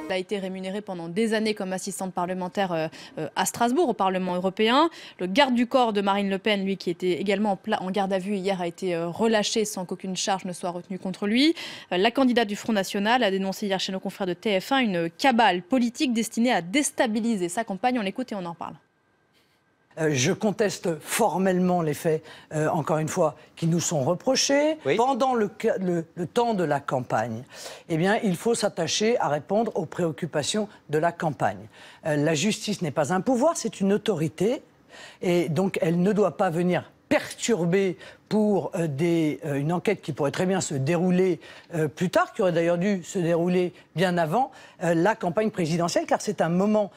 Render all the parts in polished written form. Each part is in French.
Elle a été rémunérée pendant des années comme assistante parlementaire à Strasbourg, au Parlement européen. Le garde du corps de Marine Le Pen, lui, qui était également en garde à vue hier, a été relâché sans qu'aucune charge ne soit retenue contre lui. La candidate du Front National a dénoncé hier chez nos confrères de TF1 une cabale politique destinée à déstabiliser sa campagne. On l'écoute et on en parle. Je conteste formellement les faits, encore une fois, qui nous sont reprochés. Oui. Pendant le temps de la campagne, eh bien, il faut s'attacher à répondre aux préoccupations de la campagne. La justice n'est pas un pouvoir, c'est une autorité. Et donc, elle ne doit pas venir perturber pour une enquête qui pourrait très bien se dérouler plus tard, qui aurait d'ailleurs dû se dérouler bien avant la campagne présidentielle, car c'est un moment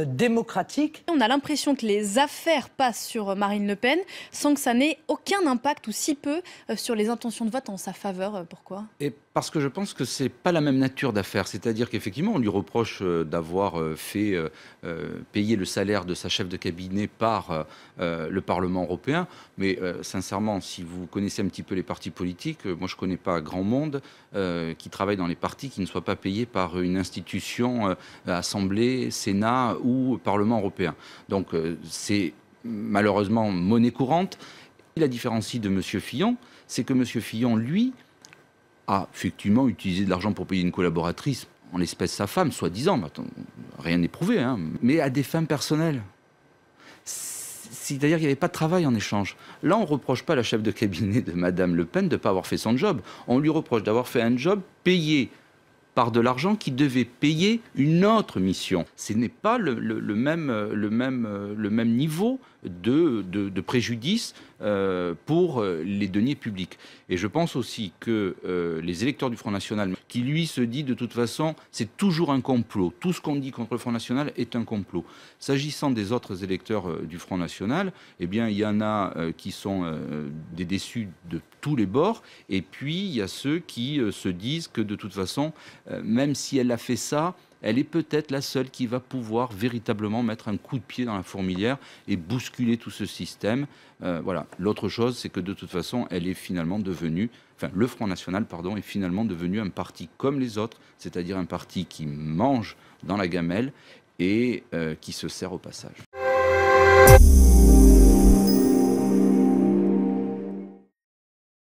démocratique. On a l'impression que les affaires passent sur Marine Le Pen sans que ça n'ait aucun impact, ou si peu, sur les intentions de vote en sa faveur. Pourquoi ? Et parce que je pense que c'est pas la même nature d'affaires. C'est-à-dire qu'effectivement, on lui reproche d'avoir fait payer le salaire de sa chef de cabinet par le Parlement européen. Mais sincèrement, si vous connaissez un petit peu les partis politiques, moi je connais pas grand monde qui travaille dans les partis qui ne soient pas payés par une institution, Assemblée, Sénat ou Parlement européen. Donc c'est malheureusement monnaie courante. La différencie de M. Fillon, c'est que M. Fillon, lui, a effectivement utilisé de l'argent pour payer une collaboratrice, en l'espèce sa femme, soi-disant, rien n'est prouvé, hein, mais à des fins personnelles. C'est-à-dire qu'il n'y avait pas de travail en échange. Là, on ne reproche pas à la chef de cabinet de Mme Le Pen de ne pas avoir fait son job. On lui reproche d'avoir fait un job payé par de l'argent qui devait payer une autre mission. Ce n'est pas le même niveau de préjudice pour les deniers publics. Et je pense aussi que les électeurs du Front National, qui lui se dit de toute façon, c'est toujours un complot. Tout ce qu'on dit contre le Front National est un complot. S'agissant des autres électeurs du Front National, eh bien, il y en a qui sont des déçus de tous les bords. Et puis, il y a ceux qui se disent que de toute façon, même si elle a fait ça, elle est peut-être la seule qui va pouvoir véritablement mettre un coup de pied dans la fourmilière et bousculer tout ce système. Voilà. L'autre chose, c'est que de toute façon, elle est finalement devenue, enfin, le Front National, pardon, est finalement devenu un parti comme les autres, c'est-à-dire un parti qui mange dans la gamelle et qui se sert au passage.